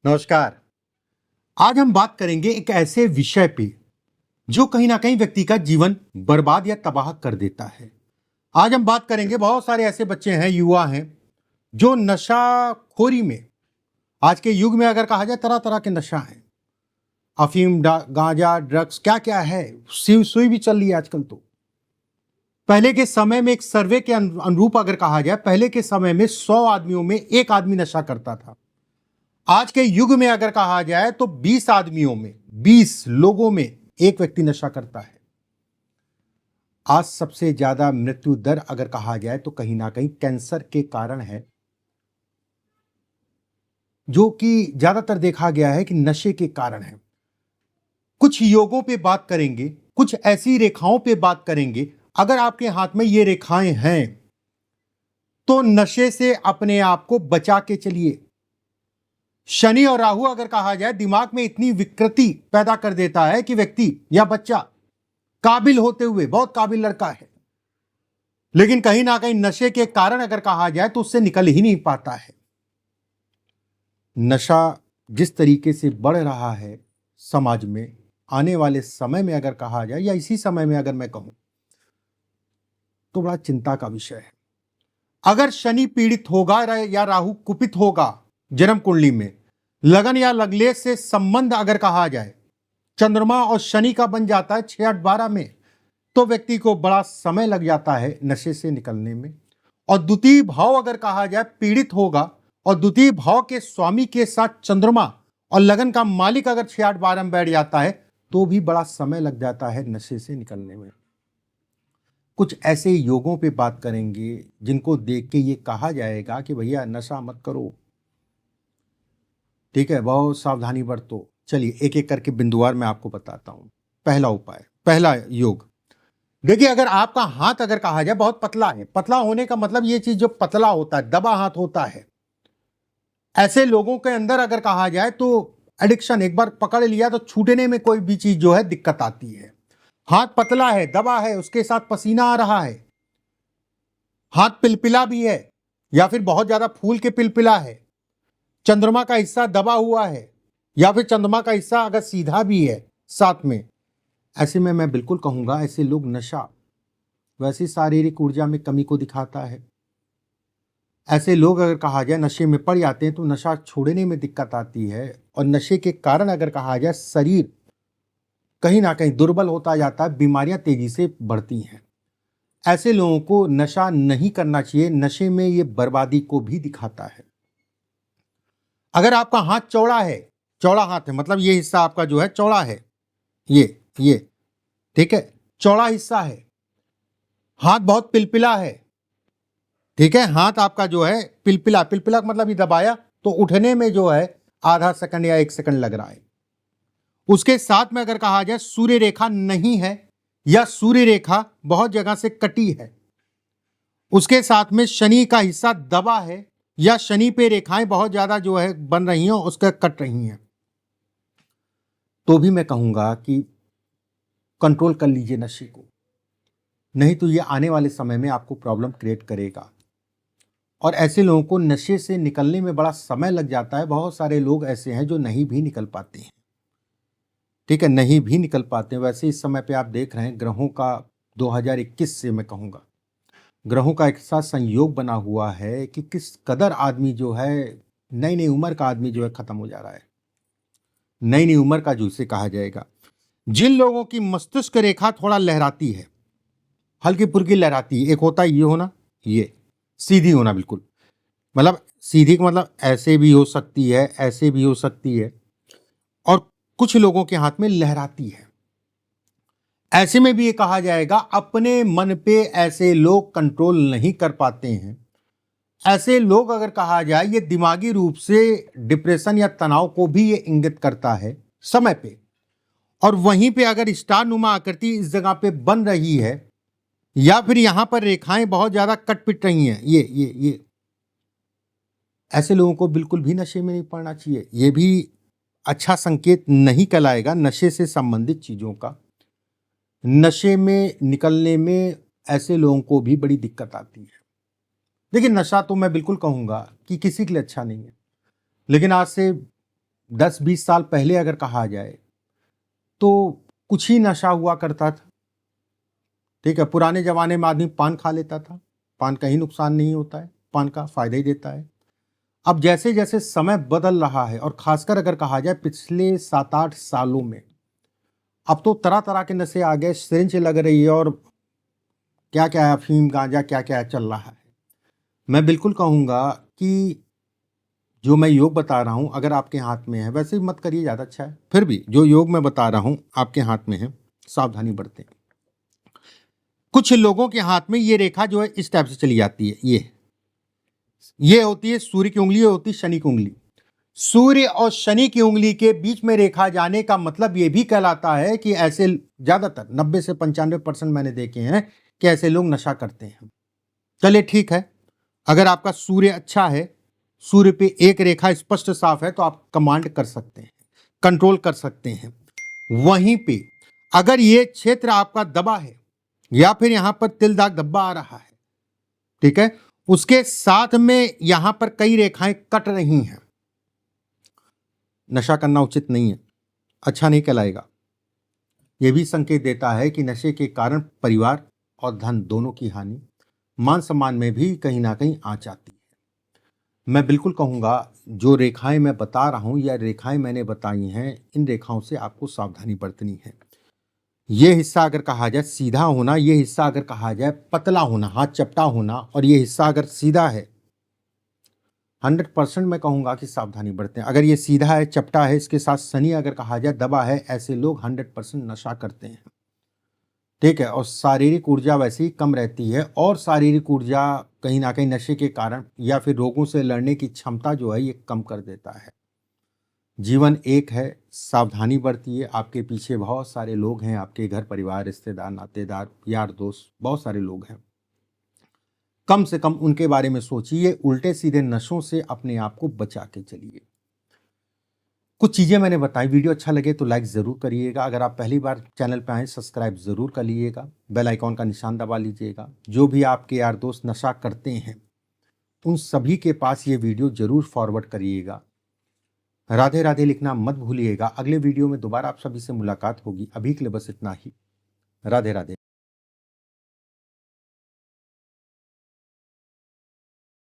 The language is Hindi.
नमस्कार। आज हम बात करेंगे एक ऐसे विषय पे जो कहीं ना कहीं व्यक्ति का जीवन बर्बाद या तबाह कर देता है। आज हम बात करेंगे, बहुत सारे ऐसे बच्चे हैं, युवा हैं जो नशाखोरी में, आज के युग में अगर कहा जाए तरह तरह के नशा हैं। अफीम, गांजा, ड्रग्स, क्या क्या है, सुई भी चल रही है आजकल। तो पहले के समय में एक सर्वे के अनुरूप अगर कहा जाए, पहले के समय में 100 आदमियों में एक आदमी नशा करता था। आज के युग में अगर कहा जाए तो 20 आदमियों में, 20 लोगों में एक व्यक्ति नशा करता है। आज सबसे ज्यादा मृत्यु दर अगर कहा जाए तो कहीं ना कहीं कैंसर के कारण है, जो कि ज्यादातर देखा गया है कि नशे के कारण है। कुछ योगों पे बात करेंगे, कुछ ऐसी रेखाओं पे बात करेंगे। अगर आपके हाथ में ये रेखाएं हैं तो नशे से अपने आप को बचा के चलिए। शनि और राहु अगर कहा जाए दिमाग में इतनी विकृति पैदा कर देता है कि व्यक्ति या बच्चा काबिल होते हुए, बहुत काबिल लड़का है, लेकिन कहीं ना कहीं नशे के कारण अगर कहा जाए तो उससे निकल ही नहीं पाता है। नशा जिस तरीके से बढ़ रहा है समाज में, आने वाले समय में अगर कहा जाए या इसी समय में अगर मैं कहूं तो बड़ा चिंता का विषय है। अगर शनि पीड़ित होगा या राहु कुपित होगा जन्म कुंडली में, लगन या लग्नेश से संबंध अगर कहा जाए चंद्रमा और शनि का बन जाता है 6, 8, 12 में, तो व्यक्ति को बड़ा समय लग जाता है नशे से निकलने में। और द्वितीय भाव अगर कहा जाए पीड़ित होगा और द्वितीय भाव के स्वामी के साथ चंद्रमा और लगन का मालिक अगर 6, 8, 12 में बैठ जाता है तो भी बड़ा समय लग जाता है नशे से निकलने में। कुछ ऐसे योगों पे बात करेंगे जिनको देख के ये कहा जाएगा कि भैया नशा मत करो, ठीक है, बहुत सावधानी बरतो। चलिए एक एक करके बिंदुवार मैं आपको बताता हूं। पहला उपाय, पहला योग। देखिए, अगर आपका हाथ अगर कहा जाए बहुत पतला है, पतला होने का मतलब ये चीज जो पतला होता है, दबा हाथ होता है, ऐसे लोगों के अंदर अगर कहा जाए तो एडिक्शन एक बार पकड़ लिया तो छूटने में कोई भी चीज जो है दिक्कत आती है। हाथ पतला है, दबा है, उसके साथ पसीना आ रहा है, हाथ पिलपिला भी है या फिर बहुत ज्यादा फूल के पिलपिला है, चंद्रमा का हिस्सा दबा हुआ है या फिर चंद्रमा का हिस्सा अगर सीधा भी है साथ में, ऐसे में मैं बिल्कुल कहूंगा ऐसे लोग नशा, वैसी शारीरिक ऊर्जा में कमी को दिखाता है। ऐसे लोग अगर कहा जाए नशे में पड़ जाते हैं तो नशा छोड़ने में दिक्कत आती है और नशे के कारण अगर कहा जाए शरीर कहीं ना कहीं दुर्बल होता जाता है, बीमारियां तेजी से बढ़ती हैं। ऐसे लोगों को नशा नहीं करना चाहिए, नशे में ये बर्बादी को भी दिखाता है। अगर आपका हाथ चौड़ा है, चौड़ा हाथ है मतलब ये हिस्सा आपका जो है चौड़ा है, ये ठीक है, चौड़ा हिस्सा है, हाथ बहुत पिलपिला है, ठीक है, हाथ आपका जो है पिलपिला, पिलपिला मतलब ये दबाया तो उठने में जो है आधा सेकंड या 1 सेकंड लग रहा है। उसके साथ में अगर कहा जाए सूर्य रेखा नहीं है या सूर्य रेखा बहुत जगह से कटी है, उसके साथ में शनि का हिस्सा दबा है या शनि पे रेखाएं बहुत ज्यादा जो है बन रही हैं, उसका कट रही हैं, तो भी मैं कहूंगा कि कंट्रोल कर लीजिए नशे को, नहीं तो ये आने वाले समय में आपको प्रॉब्लम क्रिएट करेगा। और ऐसे लोगों को नशे से निकलने में बड़ा समय लग जाता है। बहुत सारे लोग ऐसे हैं जो नहीं भी निकल पाते हैं, ठीक है, नहीं भी निकल पाते हैं। वैसे इस समय पे आप देख रहे हैं ग्रहों का 2021 से मैं कहूँगा ग्रहों का एक साथ संयोग बना हुआ है कि किस कदर आदमी जो है, नई नई उम्र का आदमी जो है खत्म हो जा रहा है, नई नई उम्र का जिसे कहा जाएगा। जिन लोगों की मस्तिष्क रेखा थोड़ा लहराती है, हल्की फुल्की लहराती है, एक होता है ये होना, ये सीधी होना, बिल्कुल मतलब सीधी का मतलब ऐसे भी हो सकती है, ऐसे भी हो सकती है, और कुछ लोगों के हाथ में लहराती है। ऐसे में भी ये कहा जाएगा अपने मन पे ऐसे लोग कंट्रोल नहीं कर पाते हैं। ऐसे लोग अगर कहा जाए ये दिमागी रूप से डिप्रेशन या तनाव को भी ये इंगित करता है समय पे। और वहीं पे अगर स्टार नुमा आकृति इस जगह पे बन रही है या फिर यहां पर रेखाएं बहुत ज्यादा कट पिट रही हैं, ये ऐसे लोगों को बिल्कुल भी नशे में नहीं पड़ना चाहिए। ये भी अच्छा संकेत नहीं कहलाएगा नशे से संबंधित चीजों का। नशे में निकलने में ऐसे लोगों को भी बड़ी दिक्कत आती है। देखिए, नशा तो मैं बिल्कुल कहूंगा कि किसी के लिए अच्छा नहीं है, लेकिन आज से 10-20 साल पहले अगर कहा जाए तो कुछ ही नशा हुआ करता था। ठीक है, पुराने जमाने में आदमी पान खा लेता था, पान कहीं नुकसान नहीं होता है, पान का फायदा ही देता है। अब जैसे जैसे समय बदल रहा है और खासकर अगर कहा जाए पिछले 7-8 सालों में, अब तो तरह तरह के नशे आ गए, सिरिंज लग रही है और क्या क्या है, अफीम गांजा क्या क्या चल रहा है। मैं बिल्कुल कहूँगा कि जो मैं योग बता रहा हूँ अगर आपके हाथ में है, वैसे भी मत करिए, ज़्यादा अच्छा है, फिर भी जो योग मैं बता रहा हूँ आपके हाथ में है, सावधानी बरतें। कुछ लोगों के हाथ में ये रेखा जो है इस टाइप से चली जाती है, ये होती है सूर्य की उंगली, ये होती है शनि की उंगली। सूर्य और शनि की उंगली के बीच में रेखा जाने का मतलब ये भी कहलाता है कि ऐसे ज्यादातर 90 से 95% मैंने देखे हैं कि ऐसे लोग नशा करते हैं। चलिए ठीक है, अगर आपका सूर्य अच्छा है, सूर्य पे एक रेखा स्पष्ट साफ है, तो आप कमांड कर सकते हैं, कंट्रोल कर सकते हैं। वहीं पे अगर ये क्षेत्र आपका दबा है या फिर यहां पर तिल दाग धब्बा आ रहा है, ठीक है, उसके साथ में यहां पर कई रेखाएं कट रही हैं, नशा करना उचित नहीं है, अच्छा नहीं कहलाएगा। यह भी संकेत देता है कि नशे के कारण परिवार और धन दोनों की हानि, मान सम्मान में भी कहीं ना कहीं आ जाती है। मैं बिल्कुल कहूँगा जो रेखाएं मैं बता रहा हूँ या रेखाएं मैंने बताई हैं, इन रेखाओं से आपको सावधानी बरतनी है। ये हिस्सा अगर कहा जाए सीधा होना, ये हिस्सा अगर कहा जाए पतला होना, हाथ चपटा होना, और ये हिस्सा अगर सीधा है, 100% मैं कहूँगा कि सावधानी बरतें। अगर ये सीधा है, चपटा है, इसके साथ शनि अगर कहा जाए दबा है, ऐसे लोग 100% नशा करते हैं। ठीक है, और शारीरिक ऊर्जा वैसे ही कम रहती है, और शारीरिक ऊर्जा कहीं ना कहीं नशे के कारण या फिर रोगों से लड़ने की क्षमता जो है ये कम कर देता है। जीवन एक है, सावधानी बरतिए। आपके पीछे बहुत सारे लोग हैं, आपके घर परिवार, रिश्तेदार, नातेदार, यार दोस्त, बहुत सारे लोग हैं। कम से कम उनके बारे में सोचिए, उल्टे सीधे नशों से अपने आप को बचा के चलिए। कुछ चीज़ें मैंने बताई, वीडियो अच्छा लगे तो लाइक ज़रूर करिएगा। अगर आप पहली बार चैनल पर आए, सब्सक्राइब ज़रूर कर लीजिएगा, बेल आइकॉन का निशान दबा लीजिएगा। जो भी आपके यार दोस्त नशा करते हैं उन सभी के पास ये वीडियो ज़रूर फॉरवर्ड करिएगा। राधे राधे लिखना मत भूलिएगा। अगले वीडियो में दोबारा आप सभी से मुलाकात होगी। अभी के लिए बस इतना ही। राधे राधे।